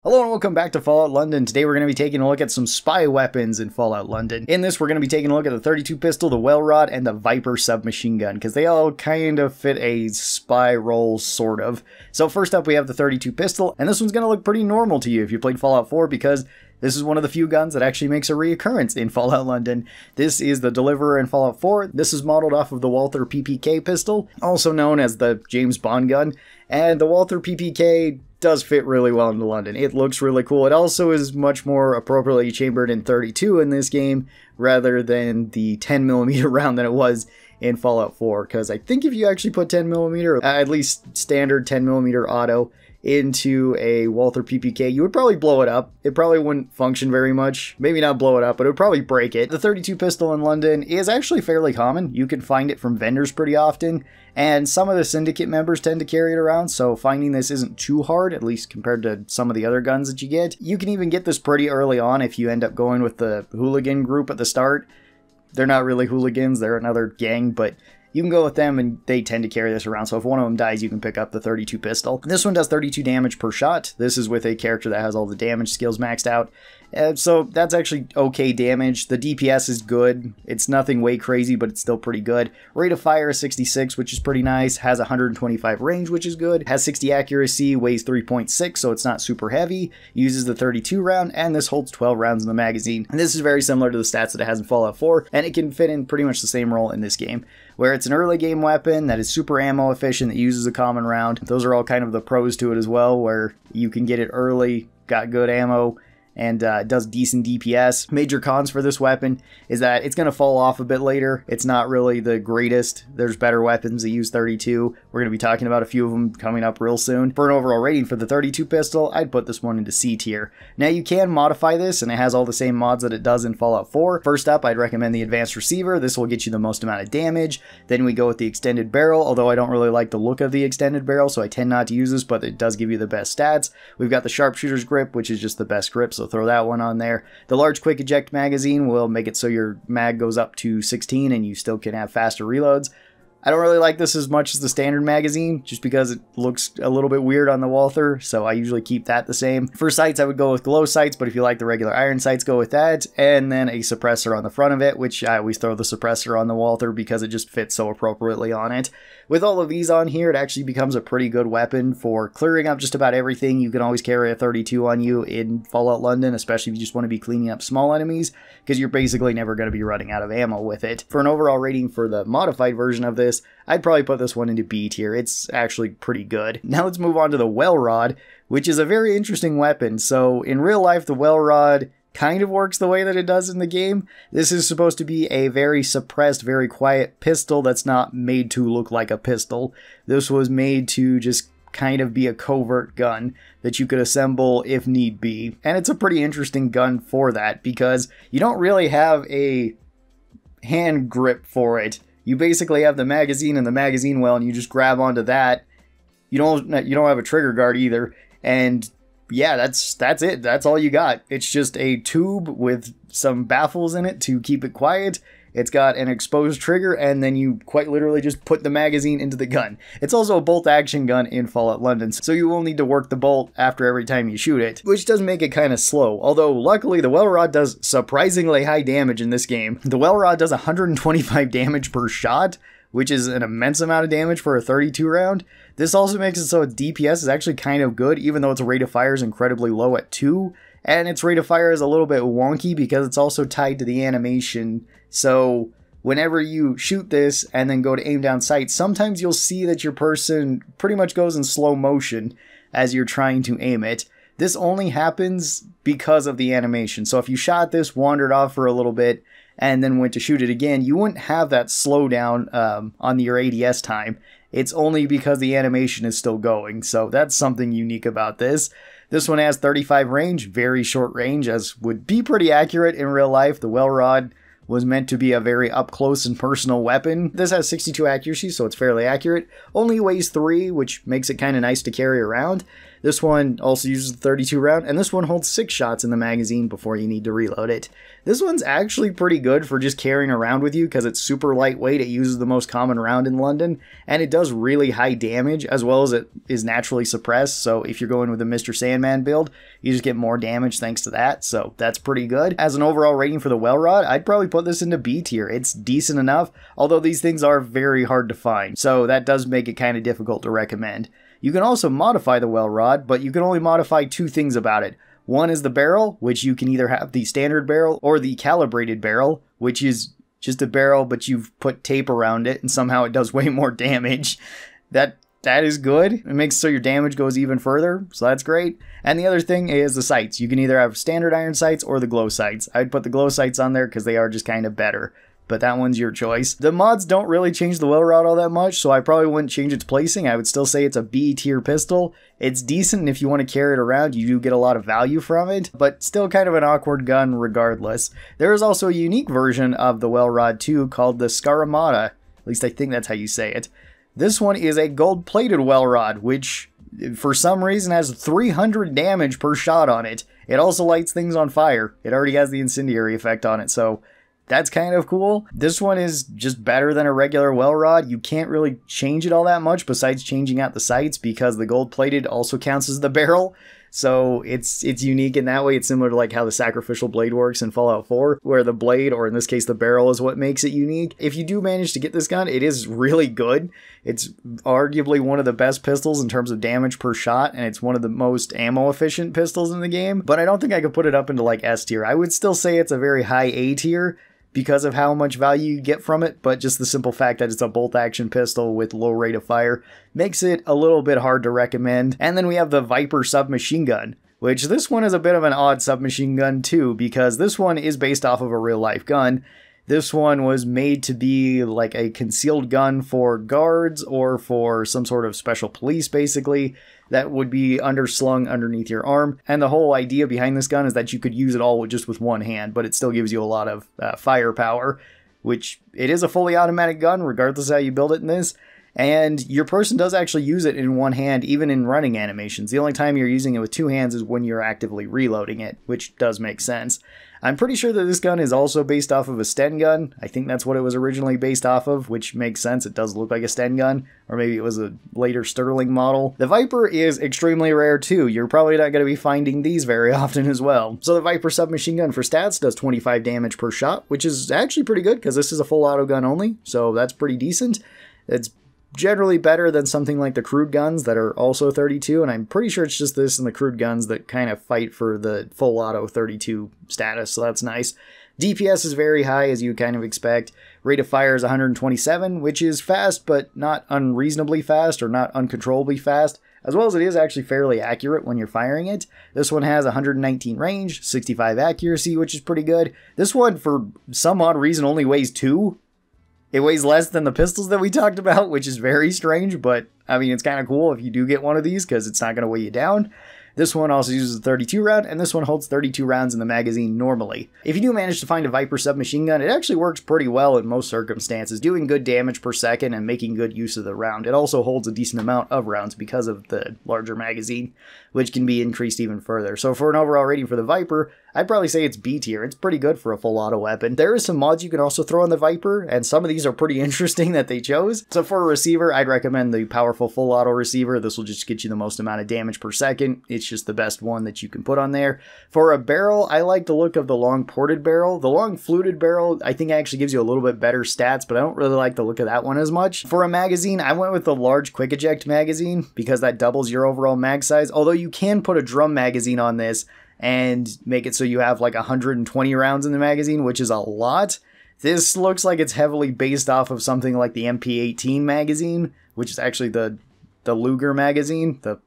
Hello and welcome back to Fallout London. Today we're going to be taking a look at some spy weapons in Fallout London. In this we're going to be taking a look at the 32 pistol, the well rod, and the Viper submachine gun, because they all kind of fit a spy role, sort of. So first up we have the 32 pistol, and this one's going to look pretty normal to you if you played Fallout 4, because this is one of the few guns that actually makes a reoccurrence in Fallout London. This is the Deliverer in Fallout 4. This is modeled off of the Walther PPK pistol, also known as the James Bond gun, and the Walther PPK does fit really well into London. It looks really cool. It also is much more appropriately chambered in 32 in this game rather than the 10mm round that it was in Fallout 4, because I think if you actually put 10mm, at least standard 10mm auto, into a Walther PPK, you would probably blow it up. It probably wouldn't function very much. Maybe not blow it up, but it would probably break it. The 32 pistol in London is actually fairly common. You can find it from vendors pretty often, and some of the syndicate members tend to carry it around, so finding this isn't too hard, at least compared to some of the other guns that you get. You can even get this pretty early on if you end up going with the hooligan group at the start. They're not really hooligans, they're another gang, but you can go with them and they tend to carry this around, so if one of them dies you can pick up the 32 pistol. This one does 32 damage per shot. This is with a character that has all the damage skills maxed out, so that's actually okay damage. The DPS is good. It's nothing way crazy, but it's still pretty good. Rate of fire is 66, which is pretty nice. Has 125 range, which is good. Has 60 accuracy, weighs 3.6, so it's not super heavy. Uses the 32 round, and this holds 12 rounds in the magazine. And this is very similar to the stats that it has in Fallout 4, and it can fit in pretty much the same role in this game, where it's an early game weapon that is super ammo efficient, that uses a common round. Those are all kind of the pros to it as well, where you can get it early, got good ammo, and does decent DPS. Major cons for this weapon is that it's going to fall off a bit later. It's not really the greatest. There's better weapons that use 32. We're going to be talking about a few of them coming up real soon. For an overall rating for the 32 pistol, I'd put this one into C tier. Now you can modify this, and it has all the same mods that it does in Fallout 4. First up, I'd recommend the advanced receiver. This will get you the most amount of damage. Then we go with the extended barrel, although I don't really like the look of the extended barrel, so I tend not to use this, but it does give you the best stats. We've got the sharpshooter's grip, which is just the best grip, so throw that one on there. The large quick eject magazine will make it so your mag goes up to 16 and you still can have faster reloads. I don't really like this as much as the standard magazine, just because it looks a little bit weird on the Walther, so I usually keep that the same. For sights, I would go with glow sights, but if you like the regular iron sights, go with that. And then a suppressor on the front of it, which I always throw the suppressor on the Walther because it just fits so appropriately on it. With all of these on here, it actually becomes a pretty good weapon for clearing up just about everything. You can always carry a 32 on you in Fallout London, especially if you just want to be cleaning up small enemies, because you're basically never going to be running out of ammo with it. For an overall rating for the modified version of this, I'd probably put this one into B tier. It's actually pretty good. Now let's move on to the well rod, which is a very interesting weapon. So in real life, the well rod kind of works the way that it does in the game. This is supposed to be a very suppressed, very quiet pistol that's not made to look like a pistol. This was made to just kind of be a covert gun that you could assemble if need be. And it's a pretty interesting gun for that, because you don't really have a hand grip for it. You basically have the magazine and the magazine well, and you just grab onto that. You don't have a trigger guard either, and yeah, that's it. That's all you got. It's just a tube with some baffles in it to keep it quiet. It's got an exposed trigger, and then you quite literally just put the magazine into the gun. It's also a bolt action gun in Fallout London, so you will need to work the bolt after every time you shoot it, which does make it kind of slow. Although luckily the well rod does surprisingly high damage in this game. The well rod does 125 damage per shot, which is an immense amount of damage for a 32 round. This also makes it so its DPS is actually kind of good, even though its rate of fire is incredibly low at 2. And its rate of fire is a little bit wonky because it's also tied to the animation. So whenever you shoot this and then go to aim down sight, sometimes you'll see that your person pretty much goes in slow motion as you're trying to aim it. This only happens because of the animation. So if you shot this, wandered off for a little bit, and then went to shoot it again, you wouldn't have that slowdown on your ADS time. It's only because the animation is still going, so that's something unique about this. This one has 35 range, very short range, as would be pretty accurate in real life. The well rod was meant to be a very up-close and personal weapon. This has 62 accuracy, so it's fairly accurate. Only weighs 3, which makes it kind of nice to carry around. This one also uses the 32 round, and this one holds 6 shots in the magazine before you need to reload it. This one's actually pretty good for just carrying around with you because it's super lightweight. It uses the most common round in London, and it does really high damage as well as it is naturally suppressed. So if you're going with a Mr. Sandman build, you just get more damage thanks to that. So that's pretty good. As an overall rating for the Well Rod, I'd probably put this into B tier. It's decent enough, although these things are very hard to find. So that does make it kind of difficult to recommend. You can also modify the Well Rod, but you can only modify 2 things about it. One is the barrel, which you can either have the standard barrel or the calibrated barrel, which is just a barrel, but you've put tape around it and somehow it does way more damage. That is good. It makes so your damage goes even further, so that's great. And the other thing is the sights. You can either have standard iron sights or the glow sights. I'd put the glow sights on there because they are just kind of better, but that one's your choice. The mods don't really change the Well Rod all that much, so I probably wouldn't change its placing. I would still say it's a B tier pistol. It's decent, and if you want to carry it around, you do get a lot of value from it, but still kind of an awkward gun regardless. There is also a unique version of the Well Rod too called the Scaramata. At least I think that's how you say it. This one is a gold-plated Well Rod, which for some reason has 300 damage per shot on it. It also lights things on fire. It already has the incendiary effect on it, so that's kind of cool. This one is just better than a regular Well Rod. You can't really change it all that much besides changing out the sights because the gold-plated also counts as the barrel. So it's unique in that way. It's similar to like how the sacrificial blade works in Fallout 4, where the blade, or in this case the barrel, is what makes it unique. If you do manage to get this gun, it is really good. It's arguably one of the best pistols in terms of damage per shot, and it's one of the most ammo efficient pistols in the game. But I don't think I could put it up into like S tier. I would still say it's a very high A tier because of how much value you get from it, but just the simple fact that it's a bolt-action pistol with low rate of fire makes it a little bit hard to recommend. And then we have the Viper submachine gun, which this one is a bit of an odd submachine gun too, because this one is based off of a real-life gun. This one was made to be like a concealed gun for guards or for some sort of special police, basically, that would be underslung underneath your arm. And the whole idea behind this gun is that you could use it all just with one hand, but it still gives you a lot of firepower, which it is a fully automatic gun, regardless of how you build it in this. And your person does actually use it in one hand, even in running animations. The only time you're using it with 2 hands is when you're actively reloading it, which does make sense. I'm pretty sure that this gun is also based off of a Sten gun. I think that's what it was originally based off of, which makes sense. It does look like a Sten gun, or maybe it was a later Sterling model. The Viper is extremely rare too. You're probably not going to be finding these very often as well. So the Viper submachine gun for stats does 25 damage per shot, which is actually pretty good because this is a full auto gun only, so that's pretty decent. It's generally better than something like the crude guns that are also 32, and I'm pretty sure it's just this and the crude guns that kind of fight for the full auto 32 status, so that's nice. DPS is very high, as you kind of expect. Rate of fire is 127, which is fast, but not unreasonably fast or not uncontrollably fast, as well as it is actually fairly accurate when you're firing it. This one has 119 range, 65 accuracy, which is pretty good. This one, for some odd reason, only weighs 2. It weighs less than the pistols that we talked about, which is very strange, but I mean, it's kind of cool if you do get one of these because it's not going to weigh you down. This one also uses a 32 round, and this one holds 32 rounds in the magazine normally. If you do manage to find a Viper submachine gun, it actually works pretty well in most circumstances, doing good damage per second and making good use of the round. It also holds a decent amount of rounds because of the larger magazine, which can be increased even further. So for an overall rating for the Viper, I'd probably say it's B tier. It's pretty good for a full auto weapon. There is some mods you can also throw on the Viper, and some of these are pretty interesting that they chose. So for a receiver, I'd recommend the powerful full auto receiver. This will just get you the most amount of damage per second. It's just the best one that you can put on there. For a barrel, I like the look of the long ported barrel. The long fluted barrel, I think actually gives you a little bit better stats, but I don't really like the look of that one as much. For a magazine, I went with the large quick eject magazine because that doubles your overall mag size, although you can put a drum magazine on this and make it so you have like 120 rounds in the magazine, which is a lot. This looks like it's heavily based off of something like the MP18 magazine, which is actually the Luger magazine, the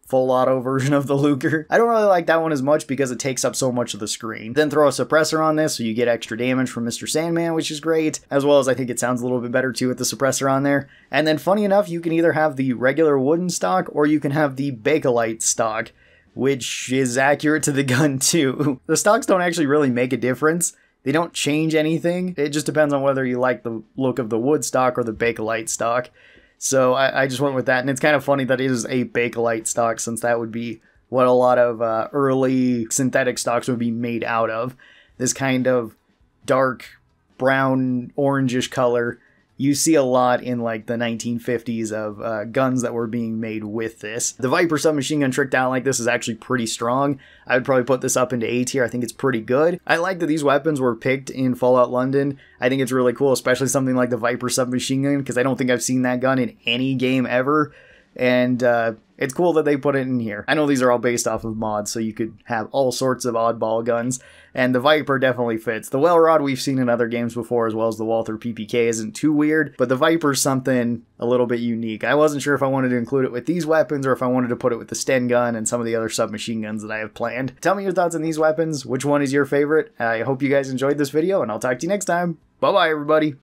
full auto version of the Luger. I don't really like that one as much because it takes up so much of the screen. Then throw a suppressor on this so you get extra damage from Mr. Sandman, which is great, as well as I think it sounds a little bit better too with the suppressor on there. And then funny enough, you can either have the regular wooden stock or you can have the Bakelite stock, which is accurate to the gun too. The stocks don't actually really make a difference. They don't change anything. It just depends on whether you like the look of the wood stock or the Bakelite stock. So I just went with that, and it's kind of funny that it is a Bakelite stock, since that would be what a lot of early synthetic stocks would be made out of. This kind of dark brown orangish color you see a lot in like the 1950s of guns that were being made with this. The Viper submachine gun tricked out like this is actually pretty strong. I would probably put this up into A tier. I think it's pretty good. I like that these weapons were picked in Fallout London. I think it's really cool, especially something like the Viper submachine gun, because I don't think I've seen that gun in any game ever. And it's cool that they put it in here. I know these are all based off of mods, so you could have all sorts of oddball guns, and the Viper definitely fits. The Well Rod we've seen in other games before, as well as the Walther PPK, isn't too weird, but the Viper's something a little bit unique. I wasn't sure if I wanted to include it with these weapons or if I wanted to put it with the Sten gun and some of the other submachine guns that I have planned. Tell me your thoughts on these weapons. Which one is your favorite? I hope you guys enjoyed this video, and I'll talk to you next time. Bye-bye, everybody.